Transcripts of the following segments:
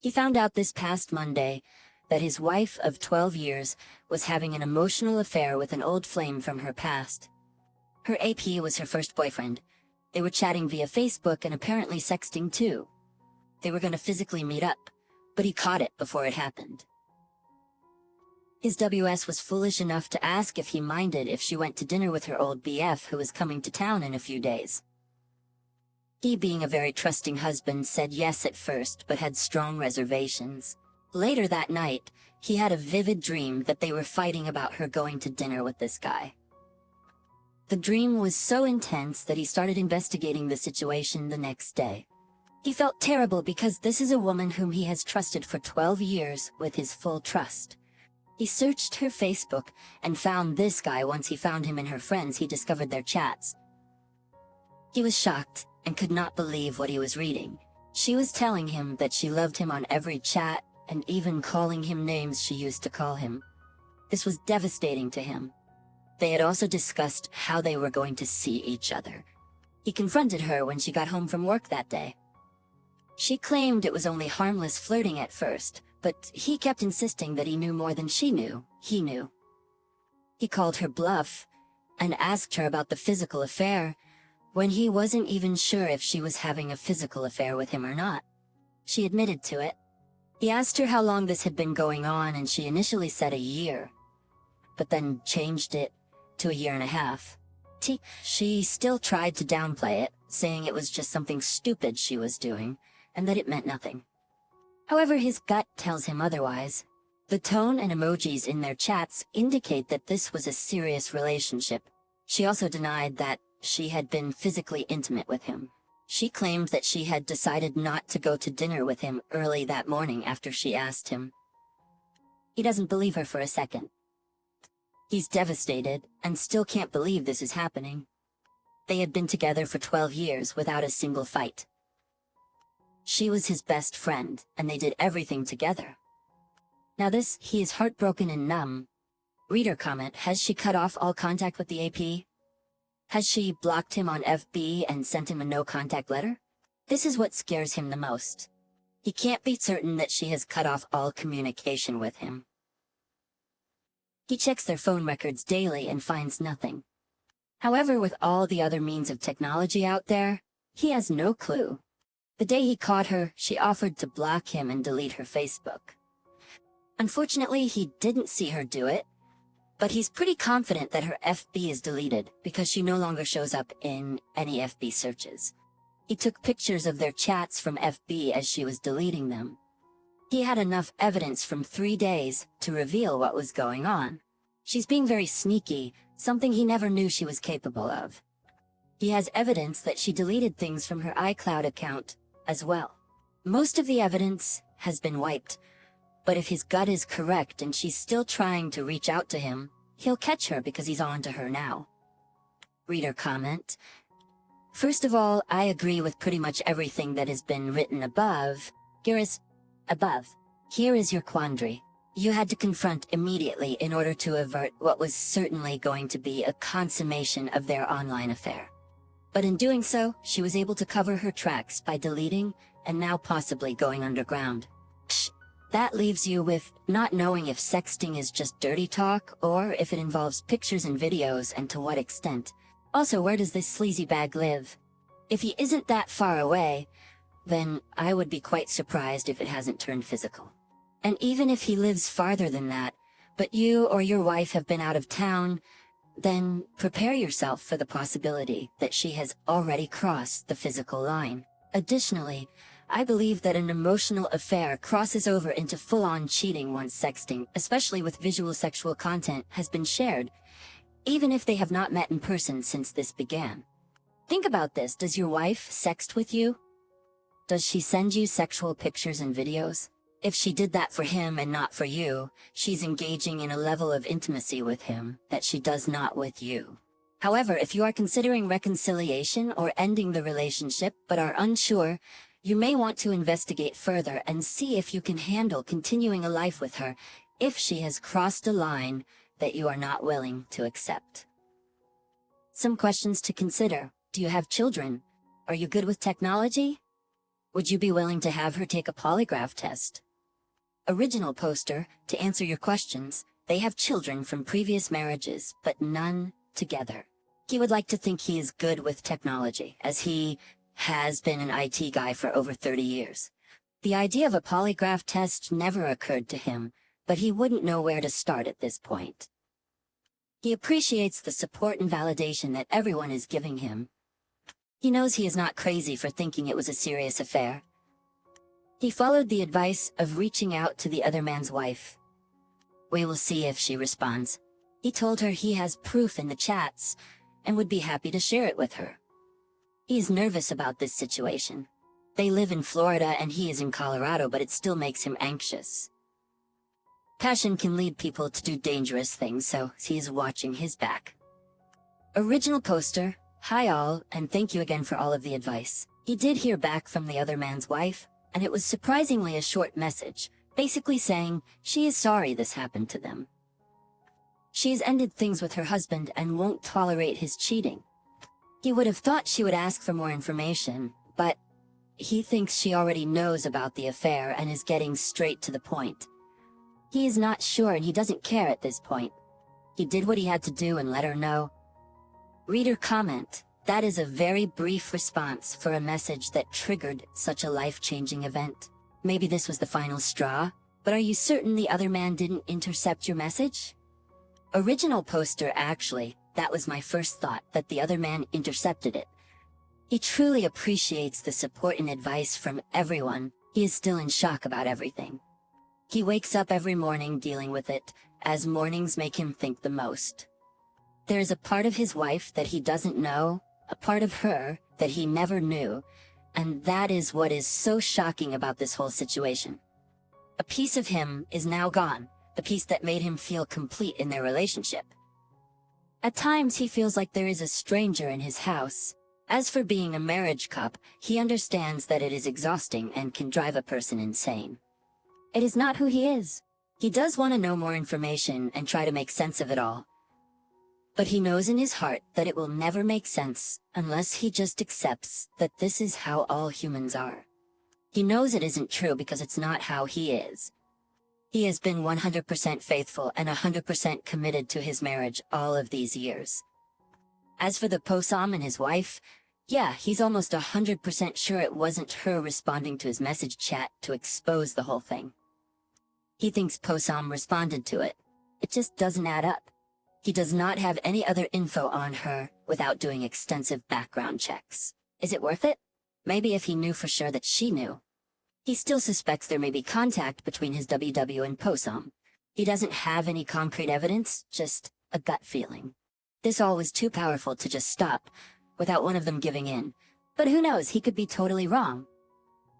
He found out this past Monday that his wife of 12 years was having an emotional affair with an old flame from her past. Her AP was her first boyfriend. They were chatting via Facebook and apparently sexting too. They were going to physically meet up, but he caught it before it happened. His WS was foolish enough to ask if he minded if she went to dinner with her old BF who was coming to town in a few days. He, being a very trusting husband, said yes at first but had strong reservations. Later that night, he had a vivid dream that they were fighting about her going to dinner with this guy. The dream was so intense that he started investigating the situation the next day. He felt terrible because this is a woman whom he has trusted for 12 years with his full trust. He searched her Facebook and found this guy. Once he found him in her friends, he discovered their chats. He was shocked and could not believe what he was reading. She was telling him that she loved him on every chat and even calling him names she used to call him. This was devastating to him. They had also discussed how they were going to see each other. He confronted her when she got home from work that day. She claimed it was only harmless flirting at first, but he kept insisting that he knew more than she knew. He knew. He called her bluff and asked her about the physical affair when he wasn't even sure if she was having a physical affair with him or not. She admitted to it. He asked her how long this had been going on, and she initially said a year, but then changed it to a year and a half. She still tried to downplay it, saying it was just something stupid she was doing, and that it meant nothing. However, his gut tells him otherwise. The tone and emojis in their chats indicate that this was a serious relationship. She also denied that she had been physically intimate with him. She claimed that she had decided not to go to dinner with him early that morning after she asked him. He doesn't believe her for a second. He's devastated and still can't believe this is happening. They had been together for 12 years without a single fight. She was his best friend, and they did everything together. Now he is heartbroken and numb. Reader comment: has she cut off all contact with the AP? Has she blocked him on FB and sent him a no-contact letter? This is what scares him the most. He can't be certain that she has cut off all communication with him. He checks their phone records daily and finds nothing. However, with all the other means of technology out there, he has no clue. The day he caught her, she offered to block him and delete her Facebook. Unfortunately, he didn't see her do it, but he's pretty confident that her FB is deleted because she no longer shows up in any FB searches. He took pictures of their chats from FB as she was deleting them. He had enough evidence from 3 days to reveal what was going on. She's being very sneaky, something he never knew she was capable of. He has evidence that she deleted things from her iCloud account as well. Most of the evidence has been wiped, but if his gut is correct and she's still trying to reach out to him, he'll catch her because he's on to her now. Reader comment: first of all, I agree with pretty much everything that has been written above. Here is your quandary. You had to confront immediately in order to avert what was certainly going to be a consummation of their online affair. But in doing so, she was able to cover her tracks by deleting and now possibly going underground. That leaves you with not knowing if sexting is just dirty talk or if it involves pictures and videos, and to what extent. Also, where does this sleazy bag live? If he isn't that far away, then I would be quite surprised if it hasn't turned physical. And even if he lives farther than that, but you or your wife have been out of town, then prepare yourself for the possibility that she has already crossed the physical line. Additionally, I believe that an emotional affair crosses over into full-on cheating once sexting, especially with visual sexual content, has been shared, even if they have not met in person since this began. Think about this: does your wife sext with you? Does she send you sexual pictures and videos? If she did that for him and not for you, she's engaging in a level of intimacy with him that she does not with you. However, if you are considering reconciliation or ending the relationship but are unsure, you may want to investigate further and see if you can handle continuing a life with her if she has crossed a line that you are not willing to accept. Some questions to consider: do you have children? Are you good with technology? Would you be willing to have her take a polygraph test? Original poster, to answer your questions, they have children from previous marriages, but none together. He would like to think he is good with technology, as he has been an IT guy for over 30 years. The idea of a polygraph test never occurred to him, but he wouldn't know where to start at this point. He appreciates the support and validation that everyone is giving him. He knows he is not crazy for thinking it was a serious affair. He followed the advice of reaching out to the other man's wife. We will see if she responds. He told her he has proof in the chats and would be happy to share it with her. He is nervous about this situation. They live in Florida and he is in Colorado, but it still makes him anxious. Passion can lead people to do dangerous things, so he is watching his back. Original poster, hi all, and thank you again for all of the advice. He did hear back from the other man's wife, and it was surprisingly a short message, basically saying she is sorry this happened to them. She has ended things with her husband and won't tolerate his cheating. He would have thought she would ask for more information, but he thinks she already knows about the affair and is getting straight to the point. He is not sure and he doesn't care at this point. He did what he had to do and let her know. Reader comment, that is a very brief response for a message that triggered such a life-changing event. Maybe this was the final straw, but are you certain the other man didn't intercept your message? Original poster, actually, that was my first thought, that the other man intercepted it. He truly appreciates the support and advice from everyone. He is still in shock about everything. He wakes up every morning dealing with it, as mornings make him think the most. There is a part of his wife that he doesn't know, a part of her that he never knew, and that is what is so shocking about this whole situation. A piece of him is now gone, the piece that made him feel complete in their relationship. At times he feels like there is a stranger in his house. As for being a marriage cop, he understands that it is exhausting and can drive a person insane. It is not who he is. He does want to know more information and try to make sense of it all. But he knows in his heart that it will never make sense unless he just accepts that this is how all humans are. He knows it isn't true because it's not how he is. He has been 100% faithful and 100% committed to his marriage all of these years. As for the Posam and his wife, yeah, he's almost 100% sure it wasn't her responding to his message chat to expose the whole thing. He thinks Posam responded to it. It just doesn't add up. He does not have any other info on her without doing extensive background checks. Is it worth it? Maybe if he knew for sure that she knew. He still suspects there may be contact between his WW and Posam. He doesn't have any concrete evidence, just a gut feeling. This all was too powerful to just stop, without one of them giving in. But who knows, he could be totally wrong.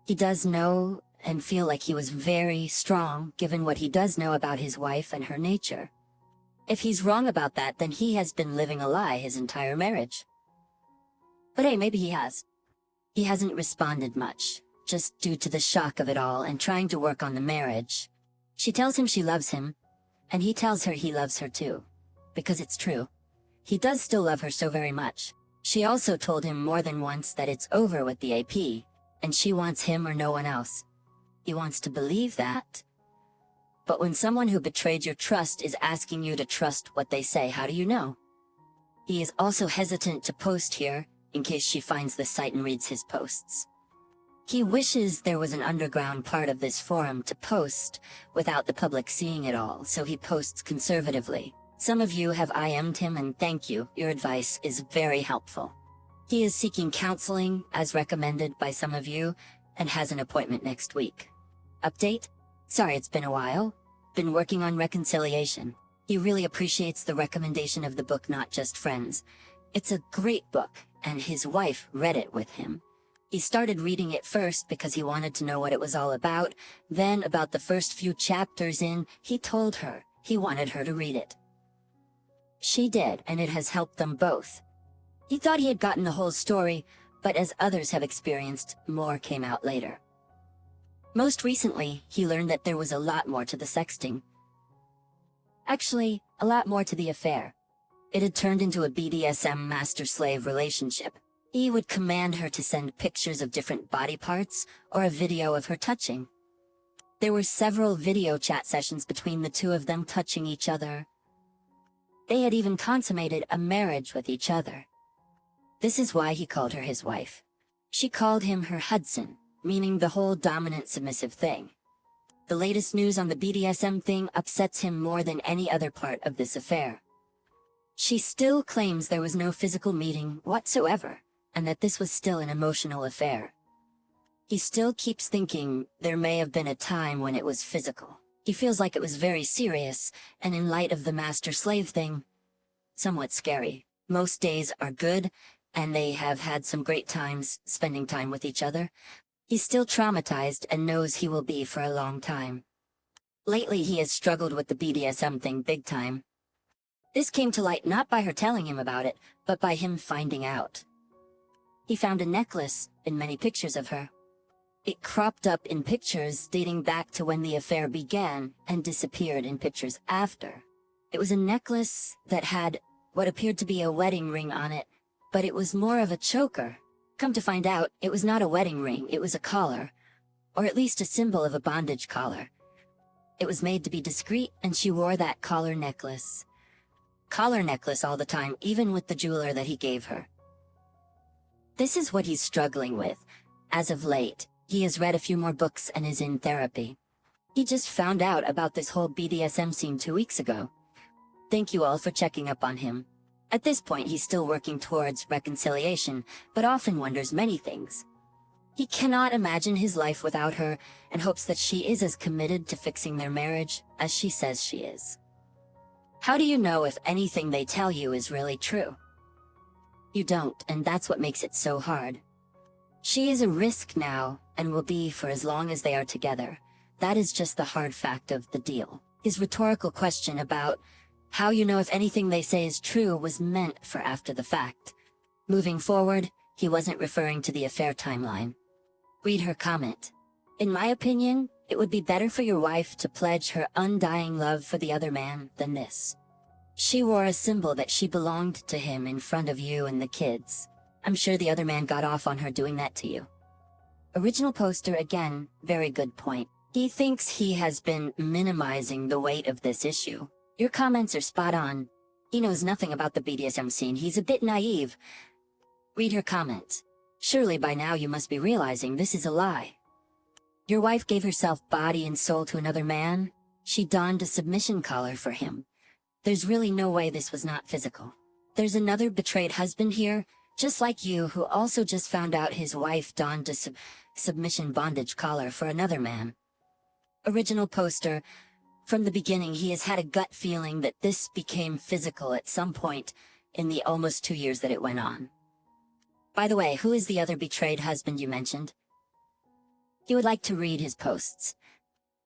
He does know and feel like he was very strong given what he does know about his wife and her nature. If he's wrong about that, then he has been living a lie his entire marriage. But hey, maybe he has. He hasn't responded much, just due to the shock of it all and trying to work on the marriage. She tells him she loves him, and he tells her he loves her too. Because it's true. He does still love her so very much. She also told him more than once that it's over with the AP, and she wants him or no one else. He wants to believe that. But when someone who betrayed your trust is asking you to trust what they say, how do you know? He is also hesitant to post here, in case she finds the site and reads his posts. He wishes there was an underground part of this forum to post, without the public seeing it all, so he posts conservatively. Some of you have IM'd him and thank you, your advice is very helpful. He is seeking counseling, as recommended by some of you, and has an appointment next week. Update? Sorry it's been a while. Been working on reconciliation. He really appreciates the recommendation of the book Not Just Friends. It's a great book, and his wife read it with him. He started reading it first because he wanted to know what it was all about, then about the first few chapters in, he told her he wanted her to read it. She did, and it has helped them both. He thought he had gotten the whole story, but as others have experienced, more came out later. Most recently, he learned that there was a lot more to the sexting. Actually, a lot more to the affair. It had turned into a BDSM master-slave relationship. He would command her to send pictures of different body parts or a video of her touching. There were several video chat sessions between the two of them touching each other. They had even consummated a marriage with each other. This is why he called her his wife. She called him her Hudson, meaning the whole dominant submissive thing. The latest news on the BDSM thing upsets him more than any other part of this affair. She still claims there was no physical meeting whatsoever, and that this was still an emotional affair. He still keeps thinking there may have been a time when it was physical. He feels like it was very serious, and in light of the master-slave thing, somewhat scary. Most days are good, and they have had some great times spending time with each other. He's still traumatized and knows he will be for a long time. Lately he has struggled with the BDSM thing big time. This came to light not by her telling him about it, but by him finding out. He found a necklace in many pictures of her. It cropped up in pictures dating back to when the affair began and disappeared in pictures after. It was a necklace that had what appeared to be a wedding ring on it, but it was more of a choker. Come to find out, it was not a wedding ring, it was a collar, or at least a symbol of a bondage collar. It was made to be discreet, and she wore that collar necklace all the time, even with the jeweler that he gave her. This is what he's struggling with. As of late, he has read a few more books and is in therapy. He just found out about this whole BDSM scene 2 weeks ago. Thank you all for checking up on him. At this point he's still working towards reconciliation, but often wonders many things. He cannot imagine his life without her, and hopes that she is as committed to fixing their marriage as she says she is. How do you know if anything they tell you is really true? You don't, and that's what makes it so hard. She is a risk now, and will be for as long as they are together. That is just the hard fact of the deal. His rhetorical question about how you know if anything they say is true was meant for after the fact. Moving forward, he wasn't referring to the affair timeline. Read her comment. In my opinion, it would be better for your wife to pledge her undying love for the other man than this. She wore a symbol that she belonged to him in front of you and the kids. I'm sure the other man got off on her doing that to you. Original poster again, very good point. He thinks he has been minimizing the weight of this issue. Your comments are spot on. He knows nothing about the BDSM scene, he's a bit naive. Read her comment. Surely by now you must be realizing this is a lie. Your wife gave herself body and soul to another man. She donned a submission collar for him. There's really no way this was not physical. There's another betrayed husband here, just like you, who also just found out his wife donned a submission bondage collar for another man. Original poster. From the beginning he has had a gut feeling that this became physical at some point in the almost 2 years that it went on. By the way, who is the other betrayed husband you mentioned? He would like to read his posts.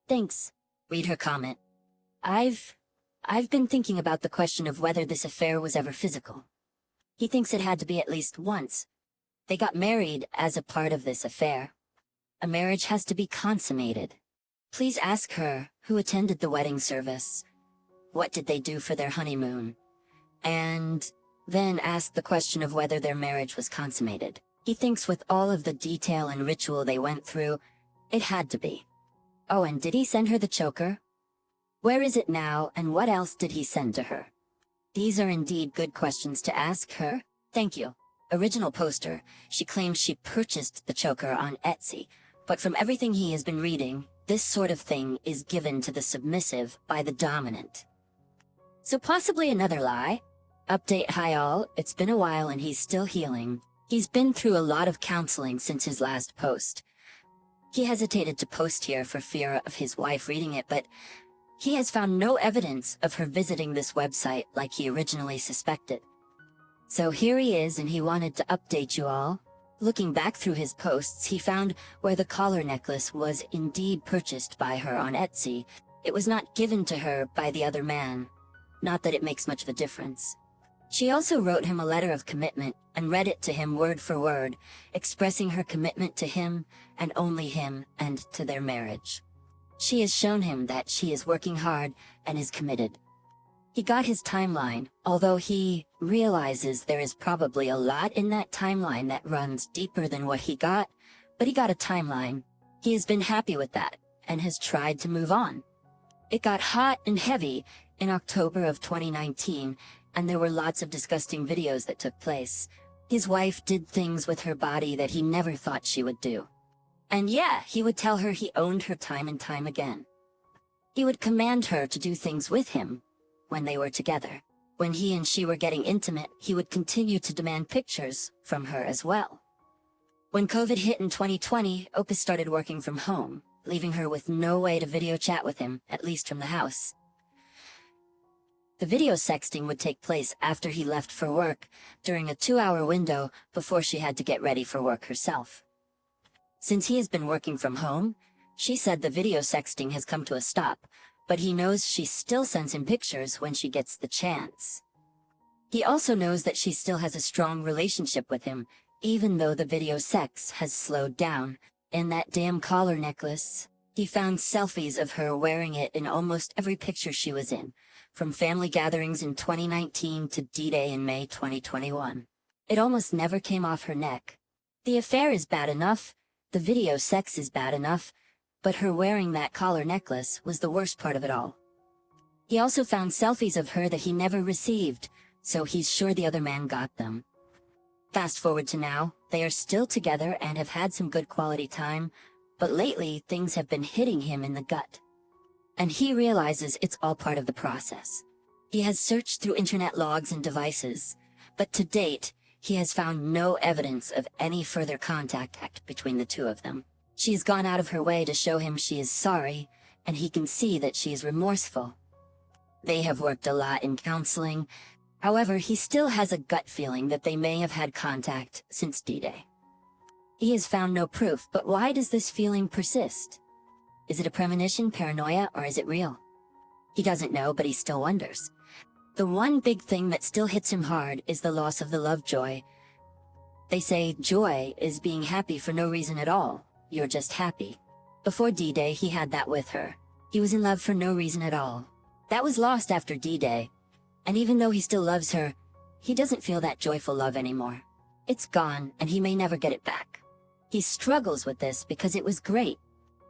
Thanks. Read her comment. I've been thinking about the question of whether this affair was ever physical. He thinks it had to be at least once. They got married as a part of this affair. A marriage has to be consummated. Please ask her who attended the wedding service. What did they do for their honeymoon? And then ask the question of whether their marriage was consummated. He thinks with all of the detail and ritual they went through, it had to be. Oh, and did he send her the choker? Where is it now, and what else did he send to her? These are indeed good questions to ask her. Thank you. Original poster. She claims she purchased the choker on Etsy, but from everything he has been reading, this sort of thing is given to the submissive by the dominant. So possibly another lie? Update. Hi all, it's been a while and he's still healing. He's been through a lot of counseling since his last post. He hesitated to post here for fear of his wife reading it, but he has found no evidence of her visiting this website like he originally suspected. So here he is, and he wanted to update you all. Looking back through his posts, he found where the collar necklace was indeed purchased by her on Etsy. It was not given to her by the other man. Not that it makes much of a difference. She also wrote him a letter of commitment and read it to him word for word, expressing her commitment to him and only him and to their marriage. She has shown him that she is working hard and is committed. He got his timeline, although he realizes there is probably a lot in that timeline that runs deeper than what he got, but he got a timeline. He has been happy with that, and has tried to move on. It got hot and heavy in October of 2019, and there were lots of disgusting videos that took place. His wife did things with her body that he never thought she would do. And yeah, he would tell her he owned her time and time again. He would command her to do things with him when they were together. When he and she were getting intimate, he would continue to demand pictures from her as well. When COVID hit in 2020, Opus started working from home, leaving her with no way to video chat with him, at least from the house. The video sexting would take place after he left for work, during a 2-hour window before she had to get ready for work herself. Since he has been working from home, she said the video sexting has come to a stop, but he knows she still sends him pictures when she gets the chance. He also knows that she still has a strong relationship with him, even though the video sex has slowed down. In that damn collar necklace, he found selfies of her wearing it in almost every picture she was in, from family gatherings in 2019 to D-Day in May 2021. It almost never came off her neck. The affair is bad enough, the video sex is bad enough, but her wearing that collar necklace was the worst part of it all. He also found selfies of her that he never received, so he's sure the other man got them. Fast forward to now, they are still together and have had some good quality time, but lately things have been hitting him in the gut. And he realizes it's all part of the process. He has searched through internet logs and devices, but to date, he has found no evidence of any further contact between the two of them. She has gone out of her way to show him she is sorry, and he can see that she is remorseful. They have worked a lot in counseling. However, he still has a gut feeling that they may have had contact since D-Day. He has found no proof, but why does this feeling persist? Is it a premonition, paranoia, or is it real? He doesn't know, but he still wonders. The one big thing that still hits him hard is the loss of the Lovejoy. They say joy is being happy for no reason at all. You're just happy. Before D-Day, he had that with her. He was in love for no reason at all. That was lost after D-Day. And even though he still loves her, he doesn't feel that joyful love anymore. It's gone, and he may never get it back. He struggles with this because it was great.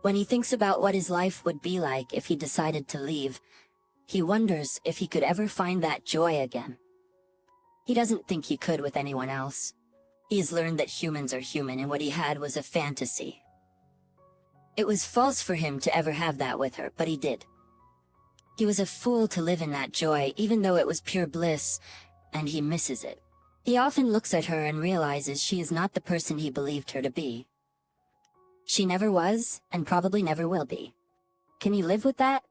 When he thinks about what his life would be like if he decided to leave, he wonders if he could ever find that joy again. He doesn't think he could with anyone else. He has learned that humans are human, and what he had was a fantasy. It was false for him to ever have that with her, but he did. He was a fool to live in that joy, even though it was pure bliss, and he misses it. He often looks at her and realizes she is not the person he believed her to be. She never was, and probably never will be. Can he live with that?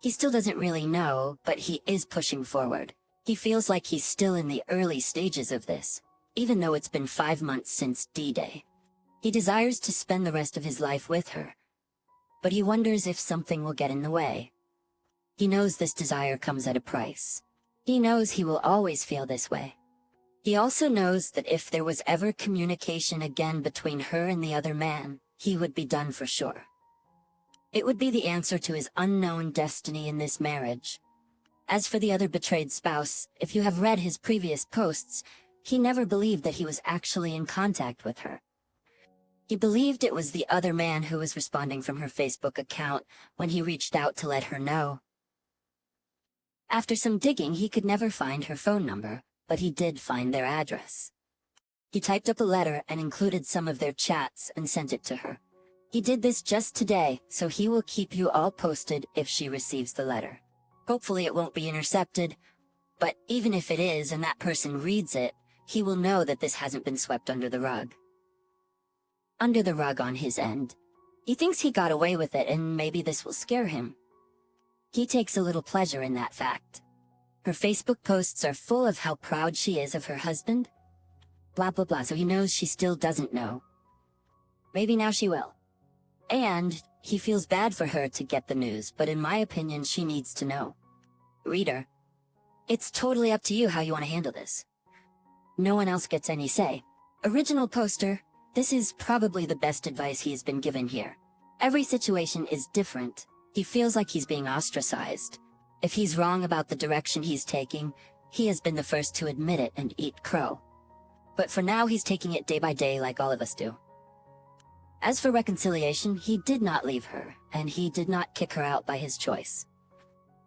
He still doesn't really know, but he is pushing forward. He feels like he's still in the early stages of this, even though it's been 5 months since D-Day. He desires to spend the rest of his life with her, but he wonders if something will get in the way. He knows this desire comes at a price. He knows he will always feel this way. He also knows that if there was ever communication again between her and the other man, he would be done for sure. It would be the answer to his unknown destiny in this marriage. As for the other betrayed spouse, if you have read his previous posts, he never believed that he was actually in contact with her. He believed it was the other man who was responding from her Facebook account when he reached out to let her know. After some digging, he could never find her phone number, but he did find their address. He typed up a letter and included some of their chats and sent it to her. He did this just today, so he will keep you all posted if she receives the letter. Hopefully it won't be intercepted, but even if it is and that person reads it, he will know that this hasn't been swept under the rug. Under the rug on his end. He thinks he got away with it, and maybe this will scare him. He takes a little pleasure in that fact. Her Facebook posts are full of how proud she is of her husband. Blah blah blah, so he knows she still doesn't know. Maybe now she will. And he feels bad for her to get the news, but in my opinion she needs to know. Reader, it's totally up to you how you want to handle this. No one else gets any say. Original poster, this is probably the best advice he has been given here. Every situation is different. He feels like he's being ostracized. If he's wrong about the direction he's taking, he has been the first to admit it and eat crow. But for now he's taking it day by day like all of us do. As for reconciliation, he did not leave her, and he did not kick her out by his choice.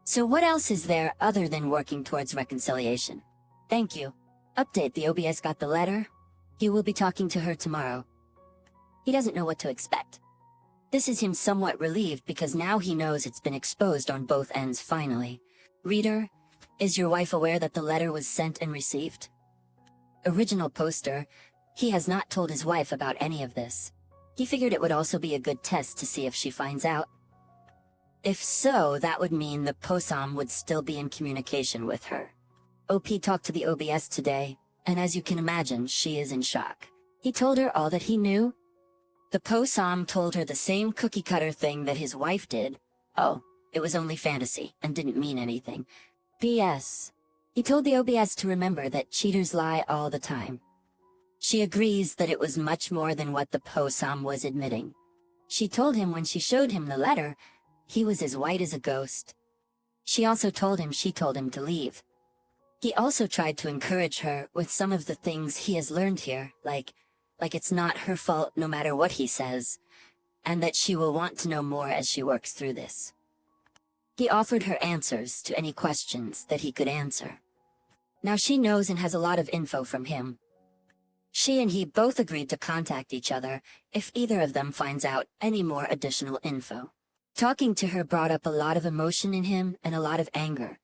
So what else is there other than working towards reconciliation? Thank you. Update: the OBS got the letter. He will be talking to her tomorrow. He doesn't know what to expect. This is him somewhat relieved because now he knows it's been exposed on both ends finally. Reader, is your wife aware that the letter was sent and received? Original poster, he has not told his wife about any of this. He figured it would also be a good test to see if she finds out. If so, that would mean the Posam would still be in communication with her. OP talked to the OBS today, and as you can imagine, she is in shock. He told her all that he knew. The Posam told her the same cookie-cutter thing that his wife did. Oh, it was only fantasy, and didn't mean anything. BS. He told the OBS to remember that cheaters lie all the time. She agrees that it was much more than what the Posam was admitting. She told him when she showed him the letter, he was as white as a ghost. She also told him she told him to leave. He also tried to encourage her with some of the things he has learned here, like it's not her fault no matter what he says, and that she will want to know more as she works through this. He offered her answers to any questions that he could answer. Now she knows and has a lot of info from him. She and he both agreed to contact each other if either of them finds out any more additional info. Talking to her brought up a lot of emotion in him and a lot of anger.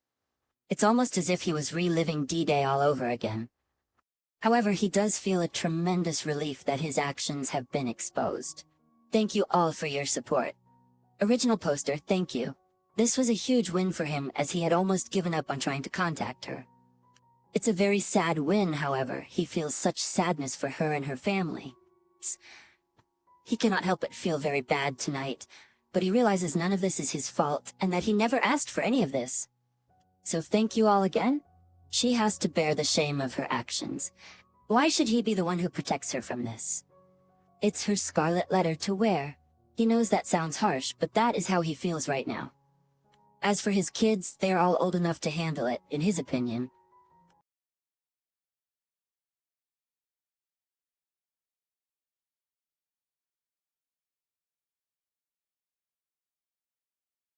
It's almost as if he was reliving D-Day all over again. However, he does feel a tremendous relief that his actions have been exposed. Thank you all for your support. Original poster, thank you. This was a huge win for him as he had almost given up on trying to contact her. It's a very sad win, however. He feels such sadness for her and her family. He cannot help but feel very bad tonight, but he realizes none of this is his fault and that he never asked for any of this. So thank you all again. She has to bear the shame of her actions. Why should he be the one who protects her from this? It's her scarlet letter to wear. He knows that sounds harsh, but that is how he feels right now. As for his kids, they are all old enough to handle it, in his opinion.